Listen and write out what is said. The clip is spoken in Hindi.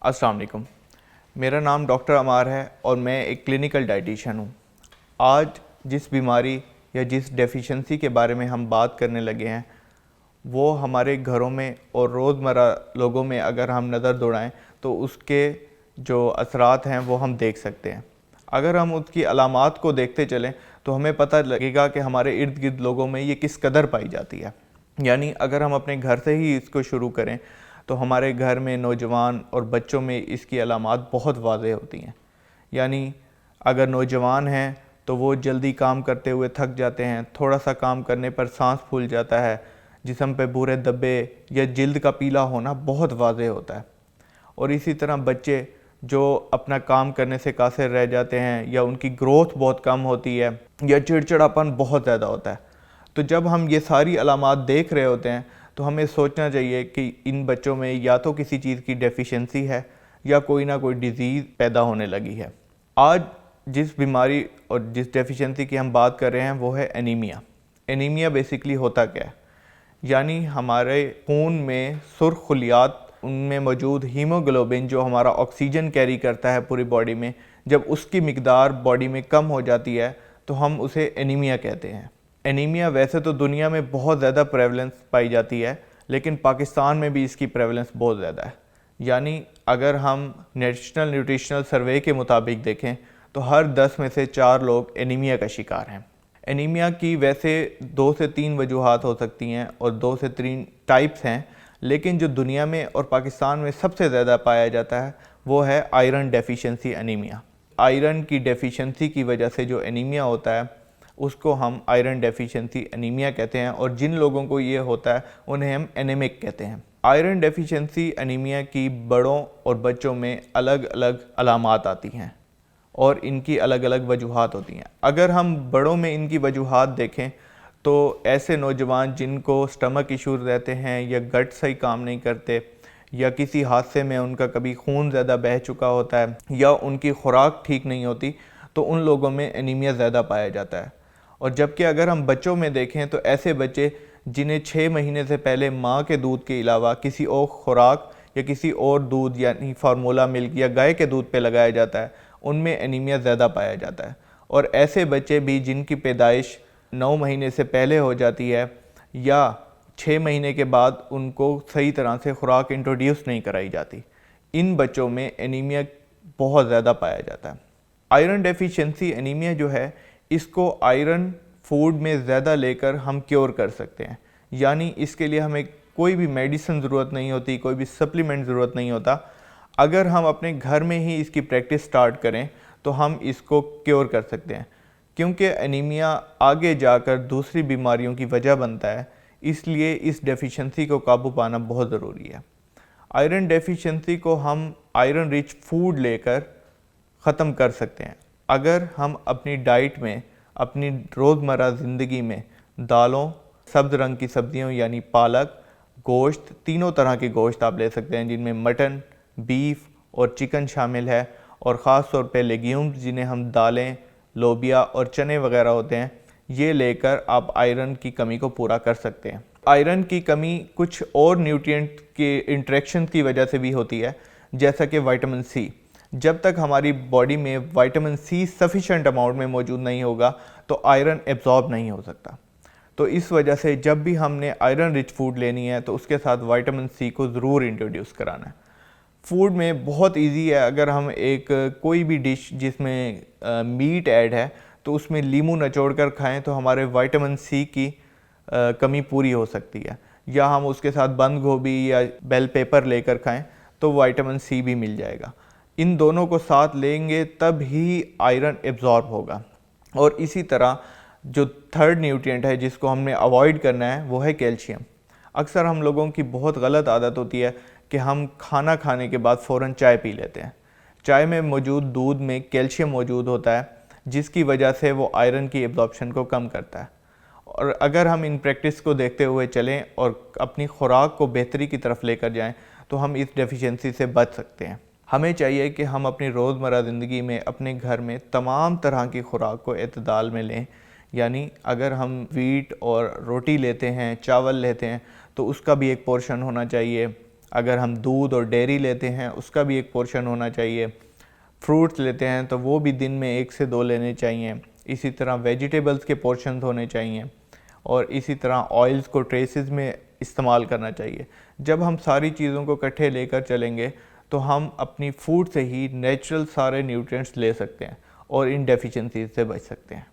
अस्सलाम वालेकुम। मेरा नाम डॉक्टर अमार है और मैं एक क्लिनिकल डाइटिशियन हूँ। आज जिस बीमारी या जिस डेफिशिएंसी के बारे में हम बात करने लगे हैं वो हमारे घरों में और रोज़मर्रा लोगों में अगर हम नज़र दौड़ाएं तो उसके जो असरात हैं वो हम देख सकते हैं। अगर हम उसकी अलामात को देखते चलें तो हमें पता लगेगा कि हमारे इर्द गिर्द लोगों में ये किस कदर पाई जाती है। यानी अगर हम अपने घर से ही इसको शुरू करें तो हमारे घर में नौजवान और बच्चों में इसकी अलामात बहुत वाज़ेह होती हैं। यानी अगर नौजवान हैं तो वो जल्दी काम करते हुए थक जाते हैं, थोड़ा सा काम करने पर सांस फूल जाता है, जिस्म पे भूरे धब्बे या जिल्द का पीला होना बहुत वाज़ेह होता है। और इसी तरह बच्चे जो अपना काम करने से कासिर रह जाते हैं या उनकी ग्रोथ बहुत कम होती है या चिड़चिड़ापन बहुत ज़्यादा होता है। तो जब हम ये सारी अलामात देख रहे होते हैं तो हमें सोचना चाहिए कि इन बच्चों में या तो किसी चीज़ की डेफिशिएंसी है या कोई ना कोई डिज़ीज़ पैदा होने लगी है। आज जिस बीमारी और जिस डेफिशिएंसी की हम बात कर रहे हैं वो है एनीमिया। एनीमिया बेसिकली होता क्या है? यानी हमारे खून में सुर्ख खुलियात, उनमें मौजूद हीमोग्लोबिन जो हमारा ऑक्सीजन कैरी करता है पूरी बॉडी में, जब उसकी मिकदार बॉडी में कम हो जाती है तो हम उसे एनीमिया कहते हैं। एनीमिया वैसे तो दुनिया में बहुत ज़्यादा प्रेवलेंस पाई जाती है, लेकिन पाकिस्तान में भी इसकी प्रेवलेंस बहुत ज़्यादा है। यानी अगर हम नेशनल न्यूट्रिशनल सर्वे के मुताबिक देखें तो हर 10 में से 4 लोग एनीमिया का शिकार हैं। एनीमिया की वैसे 2 से 3 वजूहात हो सकती हैं और 2 से 3 टाइप्स हैं, लेकिन जो दुनिया में और पाकिस्तान में सबसे ज़्यादा पाया जाता है वो है आयरन डेफिशिएंसी एनीमिया। आयरन की डेफिशिएंसी की वजह से जो एनीमिया होता है उसको हम आयरन डेफिशिएंसी एनीमिया कहते हैं, और जिन लोगों को ये होता है उन्हें हम एनीमिक कहते हैं। आयरन डेफिशिएंसी एनीमिया की बड़ों और बच्चों में अलग अलग अलामात आती हैं और इनकी अलग अलग वजूहात होती हैं। अगर हम बड़ों में इनकी वजूहात देखें तो ऐसे नौजवान जिनको स्टमक इश्यूज रहते हैं या गट सही काम नहीं करते या किसी हादसे में उनका कभी खून ज़्यादा बह चुका होता है या उनकी खुराक ठीक नहीं होती, तो उन लोगों में एनीमिया ज़्यादा पाया जाता है। और जबकि अगर हम बच्चों में देखें तो ऐसे बच्चे जिन्हें 6 महीने से पहले माँ के दूध के अलावा किसी और खुराक या किसी और दूध यानी फार्मूला मिल्क या गाय के दूध पे लगाया जाता है, उनमें एनीमिया ज़्यादा पाया जाता है। और ऐसे बच्चे भी जिनकी पैदाइश 9 महीने से पहले हो जाती है या 6 महीने के बाद उनको सही तरह से खुराक इंट्रोड्यूस नहीं कराई जाती, इन बच्चों में एनीमिया बहुत ज़्यादा पाया जाता है। आयरन डेफिशिएंसी एनीमिया जो है, इसको आयरन फूड में ज़्यादा लेकर हम क्योर कर सकते हैं। यानी इसके लिए हमें कोई भी मेडिसिन ज़रूरत नहीं होती, कोई भी सप्लीमेंट ज़रूरत नहीं होता। अगर हम अपने घर में ही इसकी प्रैक्टिस स्टार्ट करें तो हम इसको क्योर कर सकते हैं, क्योंकि एनीमिया आगे जाकर दूसरी बीमारियों की वजह बनता है। इसलिए इस डेफिशिएंसी को काबू पाना बहुत ज़रूरी है। आयरन डेफिशिएंसी को हम आयरन रिच फूड लेकर ख़त्म कर सकते हैं। अगर हम अपनी डाइट में, अपनी रोज़मर्रा ज़िंदगी में दालों, सब्ज़ रंग की सब्जियों यानी पालक, गोश्त, तीनों तरह के गोश्त आप ले सकते हैं जिनमें मटन, बीफ और चिकन शामिल है, और ख़ास तौर पे लेग्यूम्स जिन्हें हम दालें, लोबिया और चने वगैरह होते हैं, ये लेकर आप आयरन की कमी को पूरा कर सकते हैं। आयरन की कमी कुछ और न्यूट्रिएंट के इंटरेक्शन की वजह से भी होती है, जैसा कि विटामिन सी। जब तक हमारी बॉडी में विटामिन सी सफिशेंट अमाउंट में मौजूद नहीं होगा तो आयरन एब्जॉर्ब नहीं हो सकता। तो इस वजह से जब भी हमने आयरन रिच फूड लेनी है तो उसके साथ विटामिन सी को ज़रूर इंट्रोड्यूस कराना है। फूड में बहुत इजी है, अगर हम एक कोई भी डिश जिसमें मीट ऐड है तो उसमें लीमू निचोड़ कर खाएँ तो हमारे विटामिन सी की कमी पूरी हो सकती है। या हम उसके साथ बंद गोभी या बेल पेपर लेकर खाएं तो विटामिन सी भी मिल जाएगा। इन दोनों को साथ लेंगे तब ही आयरन एब्जॉर्ब होगा। और इसी तरह जो थर्ड न्यूट्रिएंट है जिसको हमने अवॉइड करना है वो है कैल्शियम। अक्सर हम लोगों की बहुत गलत आदत होती है कि हम खाना खाने के बाद फ़ौरन चाय पी लेते हैं। चाय में मौजूद दूध में कैल्शियम मौजूद होता है, जिसकी वजह से वो आयरन की एब्जॉर्प्शन को कम करता है। और अगर हम इन प्रैक्टिस को देखते हुए चलें और अपनी खुराक को बेहतरी की तरफ लेकर जाएं तो हम इस डेफिशिएंसी से बच सकते हैं। हमें चाहिए कि हम अपनी रोज़मर्रा ज़िंदगी में अपने घर में तमाम तरह की खुराक को एतदाल में लें। यानी अगर हम वीट और रोटी लेते हैं, चावल लेते हैं, तो उसका भी एक पोर्शन होना चाहिए। अगर हम दूध और डेयरी लेते हैं उसका भी एक पोर्शन होना चाहिए। फ्रूट्स लेते हैं तो वो भी दिन में 1 से 2 लेने चाहिए। इसी तरह वेजिटेबल्स के पोर्शंस होने चाहिए और इसी तरह ऑयल्स को ट्रेसेस में इस्तेमाल करना चाहिए। जब हम सारी चीज़ों को इकट्ठे लेकर चलेंगे तो हम अपनी फूड से ही नेचुरल सारे न्यूट्रिएंट्स ले सकते हैं और इन डेफिशिएंसीज से बच सकते हैं।